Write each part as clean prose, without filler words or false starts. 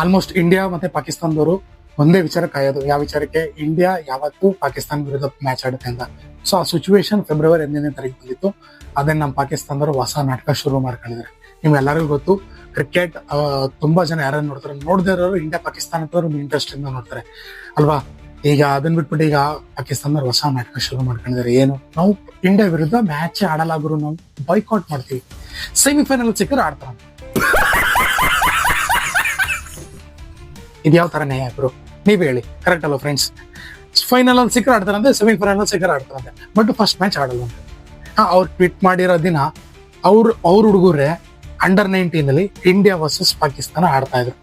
Almost India ಮತ್ತೆ ಪಾಕಿಸ್ತಾನದವರು ಒಂದೇ ವಿಚಾರ ಕಾಯೋದು, ಯಾವ ವಿಚಾರಕ್ಕೆ? ಇಂಡಿಯಾ ಯಾವತ್ತು ಪಾಕಿಸ್ತಾನ ವಿರುದ್ಧ ಮ್ಯಾಚ್ ಆಡುತ್ತೆ ಅಂತ. ಸೊ ಆ ಸಿಚುವೇಶನ್ ಫೆಬ್ರವರಿ 1ನೇ ತಾರೀಕು ಬಂದಿತ್ತು. ಅದನ್ನ ನಮ್ಮ ಪಾಕಿಸ್ತಾನದವರು ಹೊಸ ನಾಟಕ ಶುರು ಮಾಡ್ಕೊಂಡಿದ್ದಾರೆ. ನಿಮ್ಗೆಲ್ಲರಿಗೂ ಗೊತ್ತು, ಕ್ರಿಕೆಟ್ ತುಂಬಾ ಜನ ಯಾರು ನೋಡದೇ ಇರೋರು ಇಂಡಿಯಾ ಪಾಕಿಸ್ತಾನ ಇಂಟ್ರೆಸ್ಟ್ ಇಂದ ನೋಡ್ತಾರೆ ಅಲ್ವಾ. ಈಗ ಅದನ್ನ ಬಿಟ್ಬಿಟ್ಟು ಈಗ ಪಾಕಿಸ್ತಾನದವ್ರು ಹೊಸ ನಾಟಕ ಶುರು ಮಾಡ್ಕೊಂಡಿದ್ದಾರೆ. ಏನು? ನಾವು ಇಂಡಿಯಾ ವಿರುದ್ಧ ಮ್ಯಾಚ್ ಆಡಲಾಗರು, ನಾವು ಬಾಯ್ಕಾಟ್ ಮಾಡ್ತೀವಿ, ಸೆಮಿಫೈನಲ್ ಸಿಕ್ಕರೆ ಆಡ್ತಾರ. ಇದ್ಯಾವ ತರ ನ್ಯಾಯ ಗುರು? ನೀವ್ ಹೇಳಿ, ಕರೆಕ್ಟ್ ಅಲ್ವಾ ಫ್ರೆಂಡ್ಸ್? ಫೈನಲ್ ಅಲ್ಲಿ ಸಿಕ್ಕರ್ ಆಡ್ತಾರಂತೆ, ಸೆಮಿಫೈನಲ್ ಸಿಕ್ಕರ್ ಆಡ್ತಾರಂತೆ, ಬಟ್ ಫಸ್ಟ್ ಮ್ಯಾಚ್ ಆಡಲ್ವಂತೆ. ಅವ್ರು ಟ್ವೀಟ್ ಮಾಡಿರೋ ದಿನ ಅವ್ರ ಹುಡುಗರೇ ಅಂಡರ್-19 ಅಲ್ಲಿ ಇಂಡಿಯಾ ವರ್ಸಸ್ ಪಾಕಿಸ್ತಾನ ಆಡ್ತಾ ಇದ್ರು.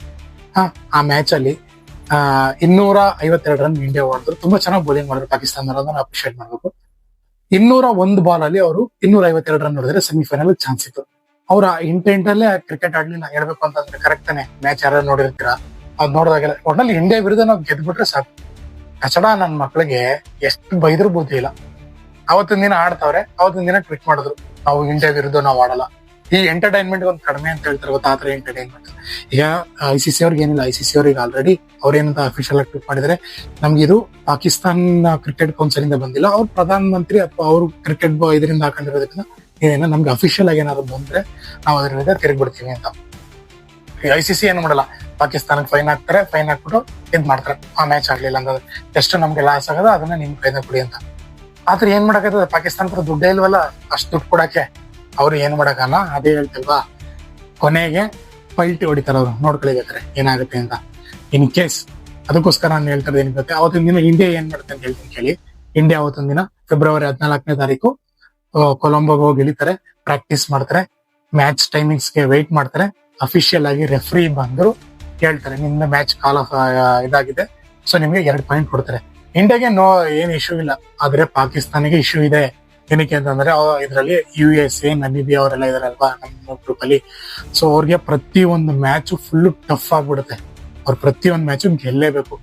ಆ ಮ್ಯಾಚ್ ಅಲ್ಲಿ 252 ರನ್ ಇಂಡಿಯಾ ಹೊಡೆದ್ರು. ತುಂಬಾ ಚೆನ್ನಾಗಿ ಬೌಲಿಂಗ್ ಮಾಡಿದ್ರು ಪಾಕಿಸ್ತಾನ, ಅಪ್ರಿಶಿಯೇಟ್ ಮಾಡ್ಬೇಕು. 201 ಬಾಲ್ ಅಲ್ಲಿ ಅವರು 252 ರನ್ ಹೊಡೆದ್ರೆ ಸೆಮಿಫೈನಲ್ ಚಾನ್ಸ್ ಇತ್ತು. ಅವ್ರ ಇಂಟೆಂಟ್ ಅಲ್ಲೇ ಕ್ರಿಕೆಟ್ ಆಡ್ಲಿಲ್ಲ ಹೇಳ್ಬೇಕು ಅಂತಂದ್ರೆ. ಕರೆಕ್ಟ್ ತಾನೆ? ಮ್ಯಾಚ್ ಯಾರು ನೋಡಿರ್ತೀರಾ? ಅದ್ ನೋಡಿದಾಗೆಲ್ಲ ಒಟ್ನಲ್ಲಿ ಇಂಡಿಯಾ ವಿರುದ್ಧ ನಾವು ಗೆದ್ಬಿಟ್ರೆ ಸಾಕು. ಕಚಡ ನನ್ನ ಮಕ್ಳಿಗೆ ಎಷ್ಟು ಬೈದ್ರು ಬುದ್ಧಿ ಇಲ್ಲ. ಅವತ್ತಿನ ದಿನ ಆಡ್ತಾವ್ರೆ, ಅವತ್ತಿನ ದಿನ ಟ್ವೀಟ್ ಮಾಡಿದ್ರು, ನಾವು ಇಂಡಿಯಾ ವಿರುದ್ಧ ನಾವು ಆಡಲ್ಲ. ಈ ಎಂಟರ್ಟೈನ್ಮೆಂಟ್ ಒಂದು ಕಡಿಮೆ ಅಂತ ಹೇಳ್ತಾರೆ ಗೊತ್ತಾ, ಆತರ ಎಂಟರ್ಟೈನ್ಮೆಂಟ್. ಈಗ ICC ಅವ್ರಿಗೆ ಏನಿಲ್ಲ, ICC ಅವ್ರಿಗೆ ಆಲ್ರೆಡಿ ಅವ್ರೇನಂತ ಅಫಿಷಿಯಲ್ ಆಗಿ ಟ್ವೀಟ್ ಮಾಡಿದ್ರೆ, ನಮ್ಗೆ ಇದು ಪಾಕಿಸ್ತಾನ ಕ್ರಿಕೆಟ್ ಕೌನ್ಸಿಲ್ ಇಂದ ಬಂದಿಲ್ಲ, ಅವ್ರ ಪ್ರಧಾನ ಮಂತ್ರಿ ಅಥವಾ ಅವ್ರು ಕ್ರಿಕೆಟ್ ಇದರಿಂದ ಹಾಕೊಂಡಿರೋದಕ್ಕೆ ಏನೇನೋ ನಮ್ಗೆ ಅಫಿಷಿಯಲ್ ಆಗಿ ಏನಾದ್ರು ಬಂದ್ರೆ ನಾವು ಅದ್ರ ವಿರುದ್ಧ ತಿರುಗ್ಬಿಡ್ತೀವಿ ಅಂತ. ICC ಏನು ಮಾಡಲ್ಲ, ಪಾಕಿಸ್ತಾನಕ್ಕೆ ಫೈನ್ ಹಾಕ್ತಾರೆ, ಫೈನ್ ಹಾಕ್ಬಿಟ್ಟು ಇದ್ ಮಾಡ್ತಾರೆ. ಆ ಮ್ಯಾಚ್ ಆಗ್ಲಿಲ್ಲ ಅಂದ್ರೆ ಎಷ್ಟು ನಮ್ಗೆ ಲಾಸ್ ಆಗದ ಅದನ್ನ ನಿಮ್ ಕೈದ ಕೊಡಿ ಅಂತ. ಆದ್ರೆ ಏನ್ ಮಾಡಕತ್ತದ? ಪಾಕಿಸ್ತಾನ ದುಡ್ಡೇ ಇಲ್ವಲ್ಲ ಅಷ್ಟು ದುಡ್ಡು ಕೊಡಕ್ಕೆ. ಅವ್ರು ಏನ್ ಮಾಡಕಲ್ಲ, ಅದೇ ಹೇಳ್ತಿಲ್ವಾ, ಕೊನೆಗೆ ಪಲ್ಟಿ ಹೊಡಿತಾರ ಅವ್ರು. ನೋಡ್ಕೊಳಿಬೇಕಾರೆ ಏನಾಗುತ್ತೆ ಅಂತ. ಇನ್ ಕೇಸ್ ಅದಕ್ಕೋಸ್ಕರ ನಾನು ಹೇಳ್ತಾರೆ ಏನ್ ಗೊತ್ತೆ, ಅವತ್ತಿನ ದಿನ ಇಂಡಿಯಾ ಏನ್ ಮಾಡುತ್ತೆ ಅಂತ ಹೇಳ್ತೀನಿ ಕೇಳಿ. ಇಂಡಿಯಾ ಅವತ್ತಿನ ದಿನ ಫೆಬ್ರವರಿ 14ನೇ ತಾರೀಕು ಕೊಲಂಬೋಗೆ ಹೋಗಿ ಇಳಿತಾರೆ, ಪ್ರಾಕ್ಟೀಸ್ ಮಾಡ್ತಾರೆ, ಮ್ಯಾಚ್ ಟೈಮಿಂಗ್ಸ್ಗೆ ವೆಯ್ಟ್ ಮಾಡ್ತಾರೆ. ಅಫಿಷಿಯಲ್ ಆಗಿ ರೆಫ್ರಿ ಬಂದ್ರು ಹೇಳ್ತಾರೆ, ನಿಮ್ದು ಮ್ಯಾಚ್ ಕಾಲ್ ಆಫ್ ಇದಾಗಿದೆ, ಸೊ ನಿಮ್ಗೆ 2 ಪಾಯಿಂಟ್ ಕೊಡ್ತಾರೆ. ಇಂಡಿಯಾಗೆ ಏನ್ ಇಶ್ಯೂ ಇಲ್ಲ, ಆದ್ರೆ ಪಾಕಿಸ್ತಾನಿಗೆ ಇಶ್ಯೂ ಇದೆ. ಏನಕ್ಕೆ ಅಂತಂದ್ರೆ ಇದರಲ್ಲಿ USA, ನಮೀಬಿಯಾ ಅವರೆಲ್ಲ ಇದಾರಲ್ವಾ ನಮ್ಮ ಗ್ರೂಪ್ ಅಲ್ಲಿ. ಸೊ ಅವ್ರಿಗೆ ಪ್ರತಿಯೊಂದು ಮ್ಯಾಚ್ ಫುಲ್ ಟಫ್ ಆಗ್ಬಿಡುತ್ತೆ. ಅವ್ರು ಪ್ರತಿಯೊಂದು ಮ್ಯಾಚು ಗೆಲ್ಲೇಬೇಕು.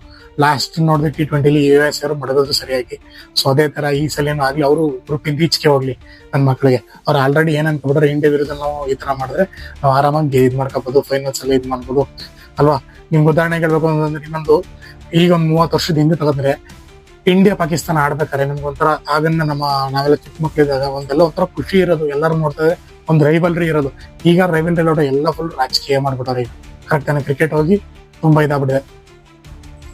ಲಾಸ್ಟ್ ನೋಡಿದ್ರೆ T20 US ಅವರು ಮಡಗೋದು ಸರಿಯಾಗಿ. ಸೊ ಅದೇ ತರ ಈ ಸಲ ಆಗ್ಲಿ, ಅವರು ಗ್ರೂಪ್ ಇಂದ ಈಚೆಗೆ ಹೋಗ್ಲಿ ನನ್ನ ಮಕ್ಳಿಗೆ. ಅವ್ರು ಆಲ್ರೆಡಿ ಏನ್ ಅನ್ಕೊಬಿಟ್ರೆ, ಇಂಡಿಯಾ ವಿರುದ್ಧ ನಾವು ಈ ತರ ಮಾಡಿದ್ರೆ ನಾವು ಆರಾಮಾಗಿ ಇದ್ ಮಾಡ್ಕೋಬಹುದು, ಫೈನಲ್ಸ್ ಅಲ್ಲಿ ಇದ್ ಮಾಡ್ಬೋದು ಅಲ್ವಾ. ನಿಮ್ಗೆ ಉದಾಹರಣೆ ಹೇಳ್ಬೇಕು ಅಂತಂದ್ರೆ, ಇನ್ನೊಂದು ಈಗ ಒಂದು 30 ವರ್ಷದ ಹಿಂದೆ ತಗೊಂಡ್ರೆ ಇಂಡಿಯಾ ಪಾಕಿಸ್ತಾನ ಆಡ್ಬೇಕಾರೆ ನಮ್ಗೊಂಥರ ಆಗನ್ನ ನಾವೆಲ್ಲ ಚಿಕ್ಕ ಮಕ್ಳಿದಾಗ ಒಂಥರ ಖುಷಿ ಇರೋದು, ಎಲ್ಲರೂ ನೋಡ್ತಾರೆ, ಒಂದು ರೈವಲ್ರಿ ಇರೋದು. ಈಗ ರೈವಲ್ರಿ ಎಲ್ಲ ಫುಲ್ ರಾಜಕೀಯ ಮಾಡ್ಬಿಟ್ಟವ್ರೆ. ಈಗ ಕರೆಕ್ಟ್ ತಾನೆ? ಕ್ರಿಕೆಟ್ ಹೋಗಿ ತುಂಬಾ ಇದಾಗ್ಬಿಟ್ಟಿದೆ.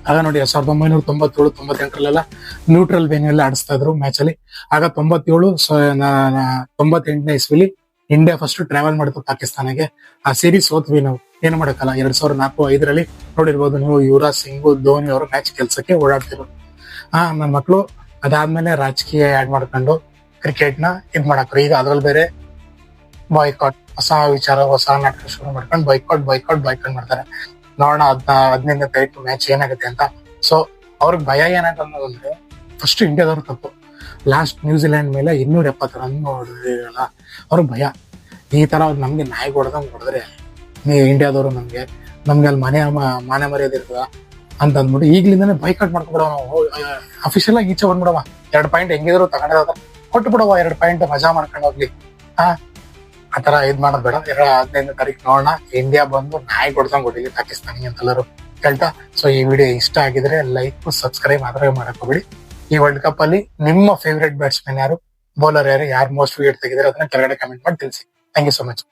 ಆಗ ನೋಡಿ 1997, 98 ನ್ಯೂಟ್ರಲ್ ವೇನ್ಯಲ್ಲೇ ಆಡಿಸ್ತಾ ಇದ್ರು ಮ್ಯಾಚ್ ಅಲ್ಲಿ. ಆಗ 98ನೇ ಇಸ್ವಿಲಿ ಇಂಡಿಯಾ ಫಸ್ಟ್ ಟ್ರಾವೆಲ್ ಮಾಡಿತ್ತು ಪಾಕಿಸ್ತಾನಕ್ಕೆ. ಆ ಸೀರೀಸ್ ಸೋತ್ವಿ ನಾವು, ಏನು ಮಾಡಕ್ಕಲ್ಲ. 2004, 2005 ನೋಡಿರ್ಬೋದು ನೀವು, ಯುವರಾಜ್ ಸಿಂಗ್, ಧೋನಿ ಅವರು ಮ್ಯಾಚ್ ಕೆಲ್ಸಕ್ಕೆ ಓಡಾಡ್ತಿದ್ರು. ನನ್ನ ಮಕ್ಳು ಅದಾದ್ಮೇಲೆ ರಾಜಕೀಯ ಆಡ್ ಮಾಡ್ಕೊಂಡು ಕ್ರಿಕೆಟ್ ನ ಇದ್ ಮಾಡಕ್ರು. ಈಗ ಅದ್ರಲ್ಲಿ ಬೇರೆ ಬಾಯ್ಕಾಟ್, ಹೊಸ ವಿಚಾರ, ಹೊಸ ನಾಟಕ ಶುರು ಮಾಡ್ಕೊಂಡು ಬಾಯ್ಕಾಟ್ ಮಾಡ್ತಾರೆ. ನೋಡೋಣ 15ನೇ ತಾರೀಕು ಮ್ಯಾಚ್ ಏನಾಗುತ್ತೆ ಅಂತ. ಸೊ ಅವ್ರಿಗೆ ಭಯ ಏನಾಗಂದ್ರೆ, ಫಸ್ಟ್ ಇಂಡಿಯಾದವ್ರು ತಪ್ಪು. ಲಾಸ್ಟ್ ನ್ಯೂಜಿಲೆಂಡ್ ಮೇಲೆ 270 ರನ್ ಹೊಡೆದಿರಲ್ಲ, ಅವ್ರಿಗೆ ಭಯ. ಈ ತರ ನಮ್ಗೆ ನಾಯಿ ಹೊಡೆದ್ರೆ ಇಂಡಿಯಾದವರು ನಮ್ಗೆ ಅಲ್ಲಿ ಮಾನ ಮರ್ಯಾದೆ ಇರ್ತದ ಅಂತ ಅಂದ್ಬಿಟ್ಟು ಈಗ್ಲಿಂದಾನೆ ಬೈಕಾಟ್ ಮಾಡ್ಕೊಬಿಡವ. ನಾವು ಅಫಿಷಿಯಲ್ ಆಗಿ ಈಚೆ ಬಂದ್ಬಿಡವ. 2 ಪಾಯಿಂಟ್ ಹೆಂಗಿದ್ರು ತಗೊಂಡ ಕೊಟ್ಟು ಬಿಡವ, 2 ಪಾಯಿಂಟ್ ಮಜಾ ಮಾಡ್ಕೊಂಡು ಹೋಗ್ಲಿ. ಆತರ ಇದ್ ಮಾಡೋದ್ ಬೇಡ. 15ನೇ ತಾರೀಕು ನೋಡೋಣ, ಇಂಡಿಯಾ ಬಂದು ನಾಯಿ ಕೊಡ್ಲಿ ಪಾಕಿಸ್ತಾನಿಗೆ ಅಂತೆಲ್ಲರೂ ಹೇಳ್ತಾ. ಸೊ ಈ ವಿಡಿಯೋ ಇಷ್ಟ ಆಗಿದ್ರೆ ಲೈಕ್, ಸಬ್ಸ್ಕ್ರೈಬ್ ಮಾತ್ರ ಮಾಡಕ್ ಹೋಗ್ಬಿಡಿ. ಈ ವರ್ಲ್ಡ್ ಕಪ್ ಅಲ್ಲಿ ನಿಮ್ಮ ಫೇವರೇಟ್ ಬ್ಯಾಟ್ಸ್ಮನ್ ಯಾರು, ಬೌಲರ್ ಯಾರು ಮೋಸ್ಟ್ ವಿಕೆಟ್ ತೆಗೆದ್ರೆ ಅದನ್ನ ಕೆಳಗಡೆ ಕಮೆಂಟ್ ಮಾಡಿ ತಿಳಿಸಿ. Thank you so much.